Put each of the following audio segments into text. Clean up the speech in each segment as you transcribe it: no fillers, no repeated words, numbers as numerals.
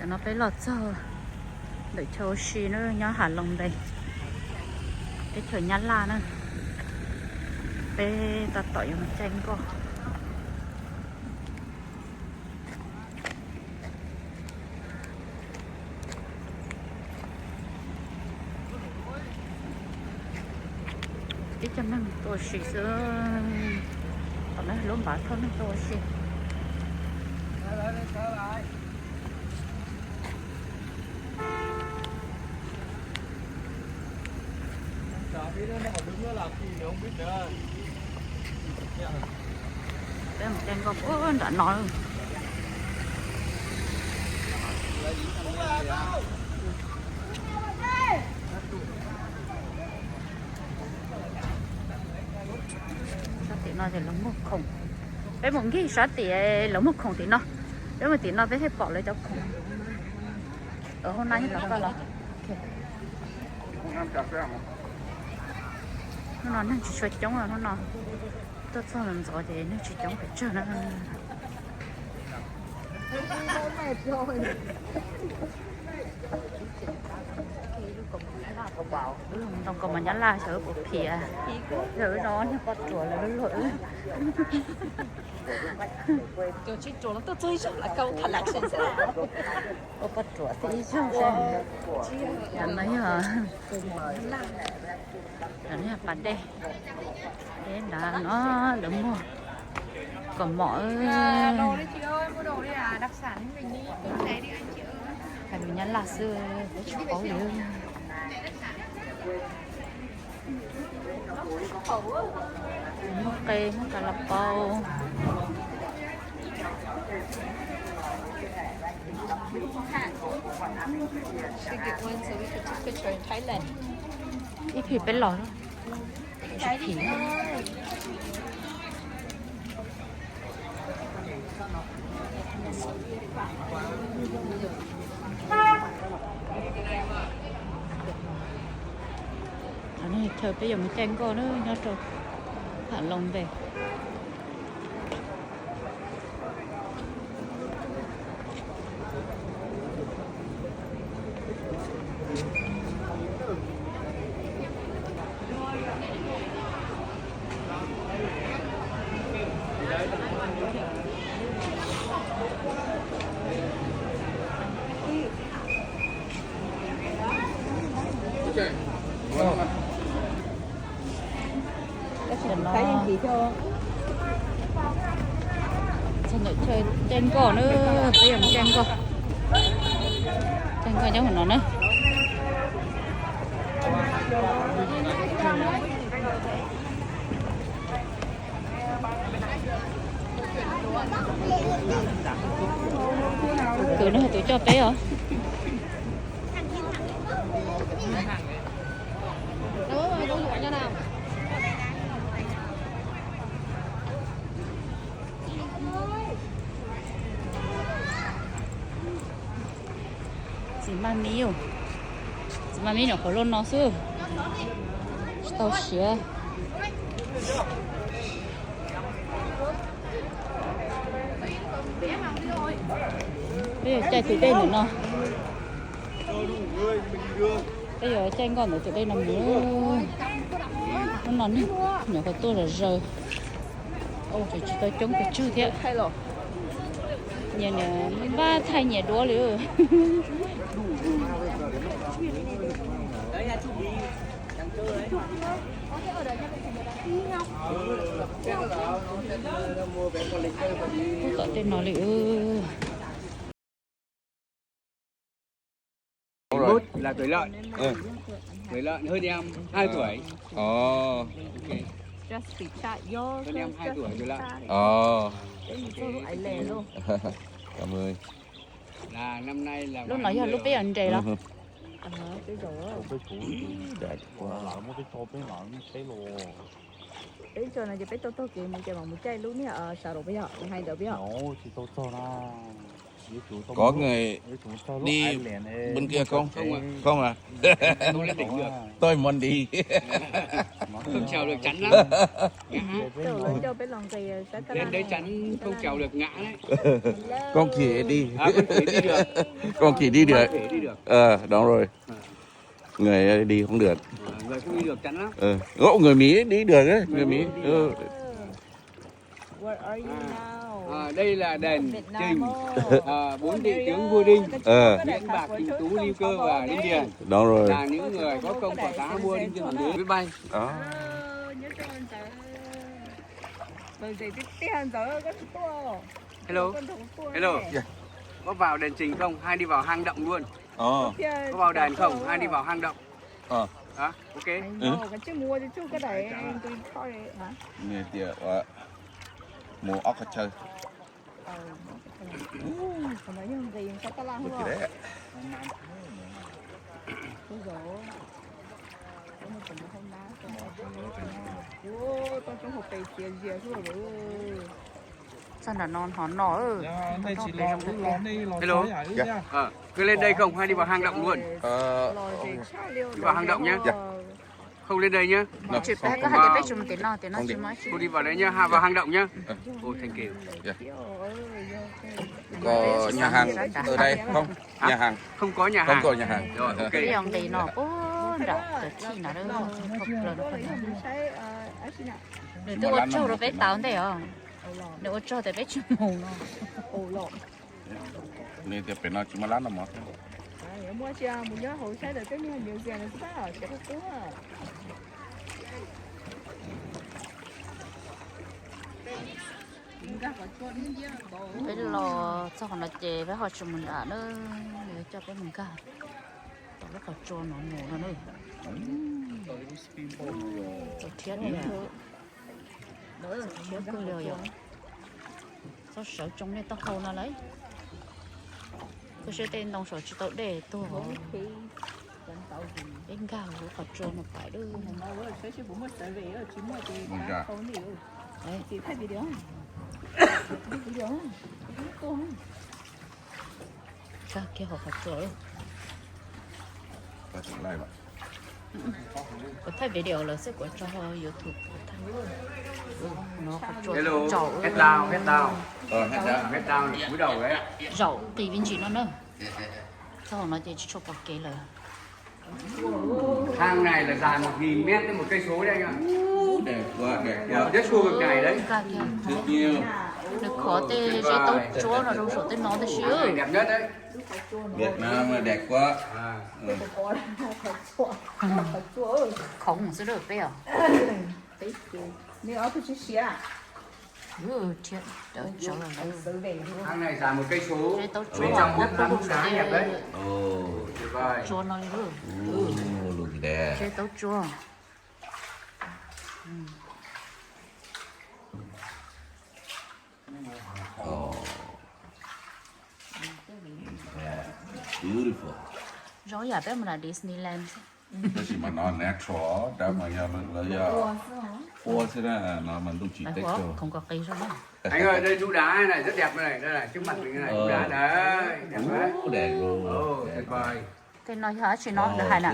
cho nó phải lọt cho để cho xì nữa nhá hả lồng đây để chờ nhắn la nữa để ta tỏi một chanh co cái chăm năng tôi xì sữa còn nó luôn bảo thôi nó tôi xì cái một chanh co ôi đã nói nó thì lắm một khủng cái món gì sao thì lắm một khủng thì nó nếu mà thì nó phải hết bỏ lại cho khủng ở hôm nay nó có là nó chỉ xoay chống rồi nó tôi cho lần rồi thì nó chỉ chống phải chờ nó đồng còn mà nhắn là sợ của phìa rồi đó nó có chùa là nó lỗi就去做了，都追上了，够他来身上。có có chùa thì sao xem nhận mấy hả nhận là bạn đây thế là nó lắm mua còn mọi Đồ đi chị ơi, mua đồ đi à, đặc sản của mình đi, lấy đi anh chị ơi. phải mình nhắn là xưa có có gì hơn mất cây mất cả lập bao Should get one so we can take a picture in Thailand. ít thì bé lò đó thì này chờ bây giờ mình tranh con nữa nhá trời thả lồng về Thấy anh chị cho. xong rồi chơi tranh cỏ nữa bây giờ mình tranh cỏ giống của nó nữa từ nó tụi cho bé hả gì mà mi nó khó luôn nó sư tao xía bây giờ chạy từ đây nữa nó bây giờ tranh còn ở từ đây nằm nữa nó nón nhỏ của tôi là giờ ôi trời chỉ tôi chống cái chữ thế hay rồi nhà nè ba thay nhà đũa nữa có tên nó liệu là tuổi lợn. Tuổi lợn hơn em 2 tuổi. Ồ. Hơn em 2 tuổi tuổi lợn. Ồ. luôn Cảm ơn. Là năm nay là lúc nãy giờ lúc bây giờ anh trẻ đó cái chỗ là một cái chỗ bên nó thấy lo Ý cho này chỉ biết tôi kì mình chỉ bằng một chai luôn nè, xào đồ bây giờ, hai đồ bây giờ. nó chỉ tôi cho nó Có người đi bên kia không? Không à? Tôi lên đỉnh được. Tôi muốn đi. Không trèo được chắn lắm. Tưởng là cho bên lòng gì sẽ Lên đấy chắn không trèo được ngã đấy. Con khỉ đi. À, con khỉ đi được. Con khỉ đi được. Con khỉ đi được. Đúng rồi. Người đi không được. Người không đi được chắn lắm. Ngộ người Mỹ đi được ấy. Người Mỹ. Where are you now? Đây là đền Việt Nam Trình. ơi. Bốn vị tướng vua Đinh. Ờ. Nguyễn Bạc, Trình Tú, Lưu Cơ và Đinh Điền. Đúng rồi. Là những người có công quả tá mua Đinh Tiên Hoàng đế biết bay. Đó. Nhớ cho anh cháu. Bởi vì cái tiền giờ cái tua. Hello. Hello. Có vào đền Trình không? Hay đi vào hang động luôn? Có vào đền không? Hay đi vào hang động? Đó, ok. Cái chứ mua cho chú cái đấy anh tôi thôi hả? Nè tiệt mua ốc hết chơi. Còn nói như gì sao ta làm không? Đấy. Ôi dồi ôi. Tôi không hôm nay tôi tôi trong hộp bể tiền gì rồi sao là non hòn nỏ ư? Hello. Cứ lên đây không? Hay đi vào hang động luôn? Đi vào hang động nhé. Không lên đây nhá. Chụp bé có hai cái bé chụp tiền nó chỉ mới. Cô đi vào đấy nhá, vào hang động nhá. Ôi thank you. Có nhà hàng ở đây không? Nhà hàng. Không có nhà Không hàng. có nhà hàng. Rồi ok. Cái dòng tiền nó bố đỏ từ khi nào đó không là nó còn. Nếu tôi ở chỗ rồi bé tao thế à? Nếu ở chỗ thì bé chụp mù nó. Nè tiệt phải nói chỉ mà lát nào mà. Mua chia một nhớ hồi sáng được cái nhiều tiền là sao sẽ có túi à. Bé lò sao họ nói chè bé họ chụp mình đã nữa để cho bé mình cả. Nó có cho nó mù nó nữa. Tôi thiết này à. Thiết cứ liều rồi. Sao sợ trong này tao khâu nó lấy. Tôi sẽ tên đồng sở chỉ tội để tôi bên gạo của họ cho nó phải đưa. Đấy. Chị thấy video video Các kia họ phải cho. Lại vậy. Có thấy video là sẽ có cho YouTube. Nó có cho Hello. chậu. Head down, head down. Hết down. Head down, cúi đầu đấy. Rậu tùy viên chỉ nó nữa. Sao nó chỉ cho bọc kế là. Hang này là dài 1000 mét đến một cây số đây anh ạ. Đẹp quá, đẹp quá. Rất khu vực này đấy. Các kia. Rất nhiều. Được khó tê chế tốt chúa nó đâu sổ tên nó tê xíu. Đẹp nhất đấy. Việt Nam là đẹp quá. Không sẽ được đấy à? nếu ở tôi chỉ à Thiệt, đỡ cho là lấy. Hang này dài một cây số. Chế tốt Bên chúa trong bốc rất bốc lắm đá đẹp đấy. Tuyệt vời. chúa nó nữa. Look at that. Chế tốt chúa. Beautiful. Rồi giờ bé mình là Disneyland. Cái gì mà nó natural, đã mà giờ mình là phô thế là nó mình đâu chỉ Đấy tích quá, rồi. không có cây rồi nhá. Anh ơi, đây núi đá này rất đẹp này, đây này, trước mặt mình này, núi đá đấy, đẹp đấy. Đẹp rồi. Tuyệt vời. Thế nói hả, chỉ nói là hai nè.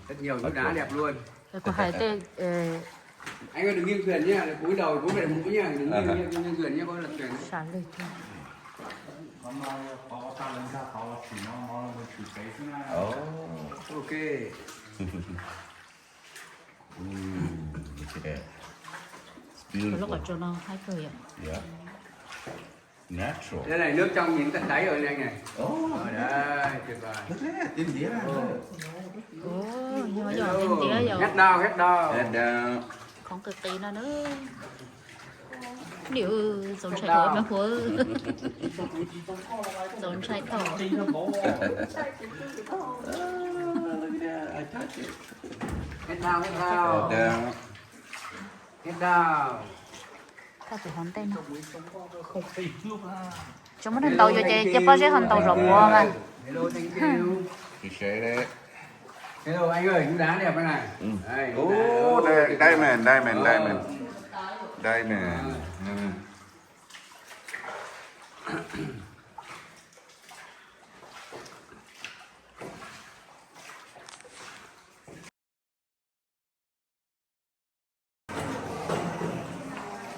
Rất nhiều núi đá đẹp luôn. Rồi có hai tê Anh ơi đừng nghiêng thuyền nhá, cúi đầu cúi về mũi nhá, đừng nghiêng thuyền nhá, có lật thuyền. xả lì thôi. Ok. Look at that. It's Lúc beautiful. ở chỗ nó hai cười ạ. Yeah. Natural. Đây này, nước trong nhìn tận đáy rồi này anh này. Oh, Ở đây, tuyệt vời. look at that. In there. Ồ, nhưng mà giờ em tía giờ Hết đau, hết đau. And không cực tí nữa nữa. Nếu dồn chạy thôi mà của dồn chạy thôi. Hết đau, hết đau. Hết đau. Sao phải hòn tên không? Chúng mình tàu vô chơi, chứ bao giờ hòn tàu rộng quá mà. Hello, thank you. appreciate it. Hello anh ơi, núi đá đẹp thế này. Đây, núi đá. Oh, diamond. Diamond.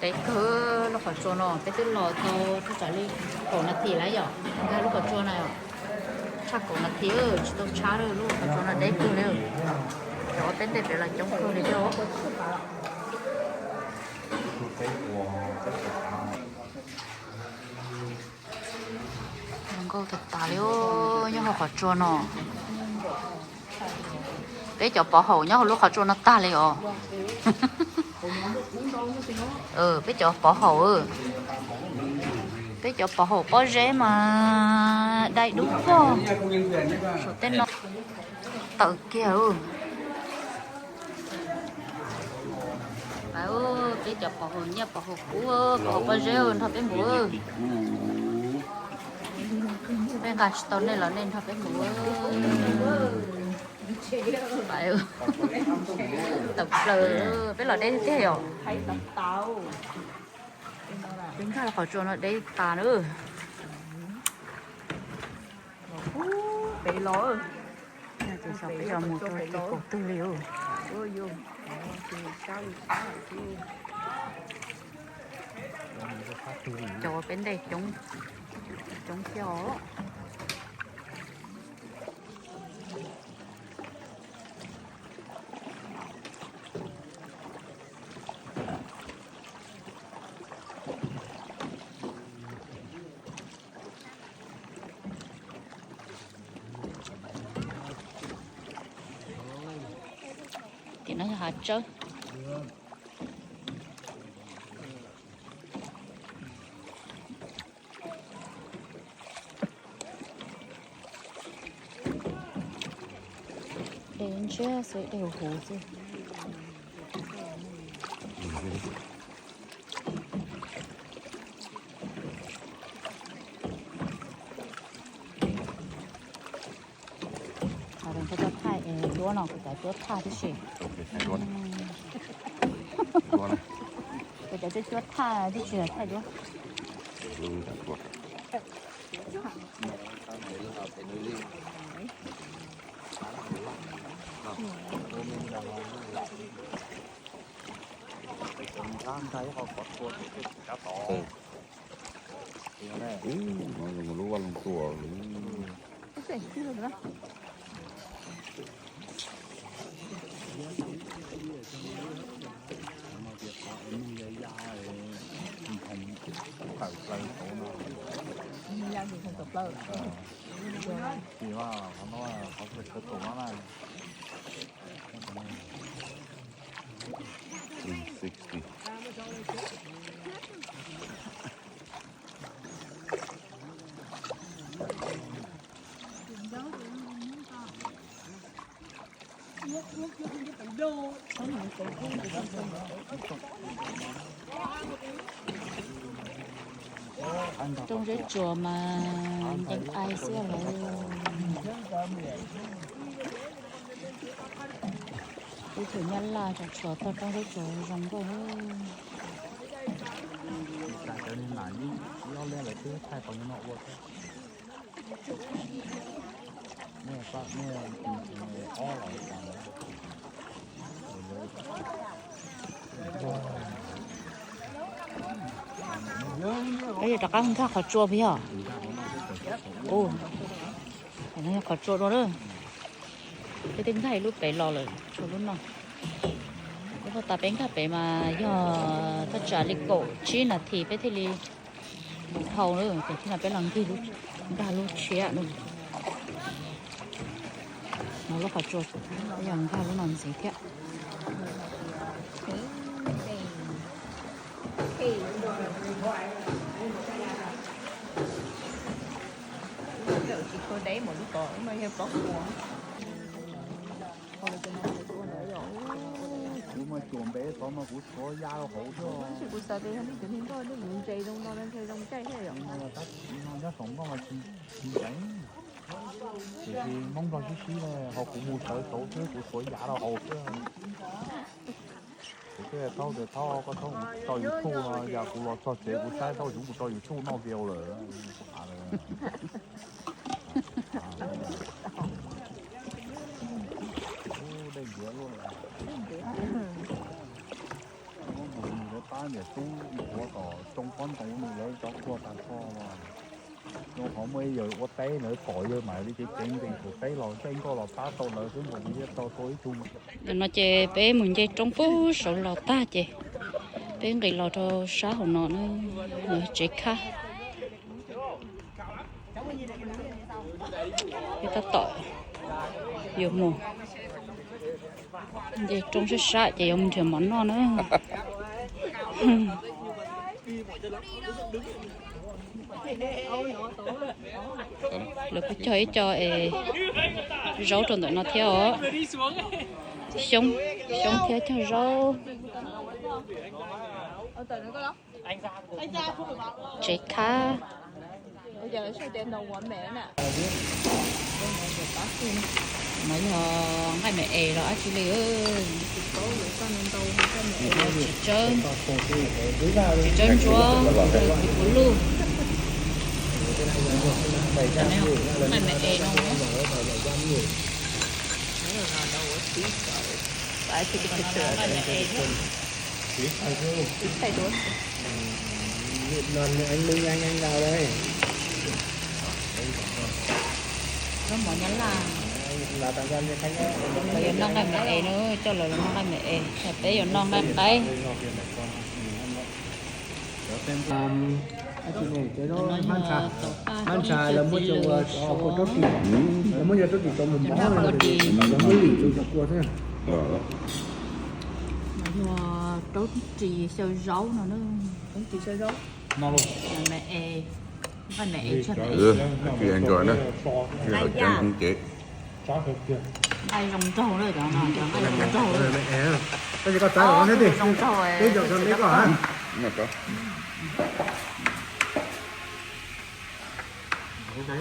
đấy cứ lúc họ chua nó cái thứ lò tàu thứ trả đi cổ là thì lấy rồi cái lúc họ chua này chắc cổ là thì chỉ tao chả được lúc họ chua là đấy cứ nữa đó tên đẹp là chống cơ đấy đâu câu thật tà liêu nhưng họ chua nó bé cho bỏ hậu nhá lúc họ chua nó ta liêu bé cho bỏ hậu bé cho bỏ hậu bỏ rễ mà đầy đúng không số tên nó tự kia bé cho bỏ hậu nhá bỏ hậu cũ bỏ hậu bỏ rễ thôi bé mua bên cả stone này là nên thôi bé mua phải tập lờ bé là đây thế hiểu thấy tập tàu tính ra là khỏi chuồn ở đây tà nữa bị lỗi chỉ sợ bây giờ một cái cổ tư liệu ôi vô thì sao cho bên đây chống gió thì nó hạt chơi đến chưa sẽ đều hố rồi đừng có cho thay đũa nào cái đũa thay thì gì cái đũa thay thì gì là thay đũa thấy họ có cột cá to nóรู้ว่าลงตัว cái gì đó ra thì không tập lơ thìว่าเขาว่าเขาเป็นกระตุ้นอะไร 360 trong cái chùa mà những ai xưa là cái chủ nhân là cho chùa thật trong cái chùa giống rồi cho nên là những lo lên lại thứ thay còn những nọ vô nè các nè ó lại cái gì đặc ăn khác khỏi chùa bây giờ ô cái này khỏi chùa đó cái tiếng thầy lúc bé lò rồi chùa lúc nào cái ta bén cả bé mà giờ ta trả lịch cổ chỉ là thì bé thì li hầu nữa cái khi nào bé làm gì lúc đã lúc chia luôn nó lúc khỏi chùa bây giờ ta lúc làm gì thế chỉ có đấy một lúc đó mà hiện có mà chuồng bé có mà cũng có da hổ thôi chỉ có sao đây không biết có nó muốn chạy đông nó đang chơi đông chạy thế rồi mà tắt nó sống có mà chỉ tránh thì mong rằng chút xíu này họ cũng mua sợi sổ thế của sợi giả đâu hổ chứ cái tao để tao có tao yêu thu mà giờ cũng lo cho trẻ cũng sai tao cũng tao yêu thu nó nhiều rồi đây dễ luôn rồi 嘅都嗰個中間島你攞咗過大科喎，我可唔可以用我低你改咗埋呢啲整定條低落低個落打到落都冇一到嗰啲 nó chơi bé mình chơi trong phố số lò ta chơi bé người lò cho xã hội nó chơi khác cái ta tội nhiều mù chơi trong số xã chơi ông chờ món nó nữa được cái chơi cho rau trong tụi nó theo sống theo cho rau trái cá Bây giờ số tiền đồng quán mẹ nè. mấy ngày mẹ ế đó chị Lê ơi chị trơn chúa chị cuốn luôn ngày mẹ ế đâu phải thì cái thực ngày mẹ ế thầy đuối nên anh Minh anh vào đây nó mở nhắn là tặng cho anh khánh bây giờ non ngày mẹ nữa cho lời non ngày mẹ bây giờ non ngày đấy ăn xà là mua cho cô tốt kỳ là mua cho tốt kỳ cho mình bó là mới lì cho cô thế mà tốt trì sơ rau nữa Cũng chỉ chơi rau. nó luôn mẹ phải mẹ cho mẹ khi anh gọi nó khi họ chân không chết chó thật kìa ai rong trâu đấy chẳng nào chẳng ai rong trâu đấy mẹ cái gì có trái của nó đi rong trâu ấy cái chỗ này có hả nó có cái trái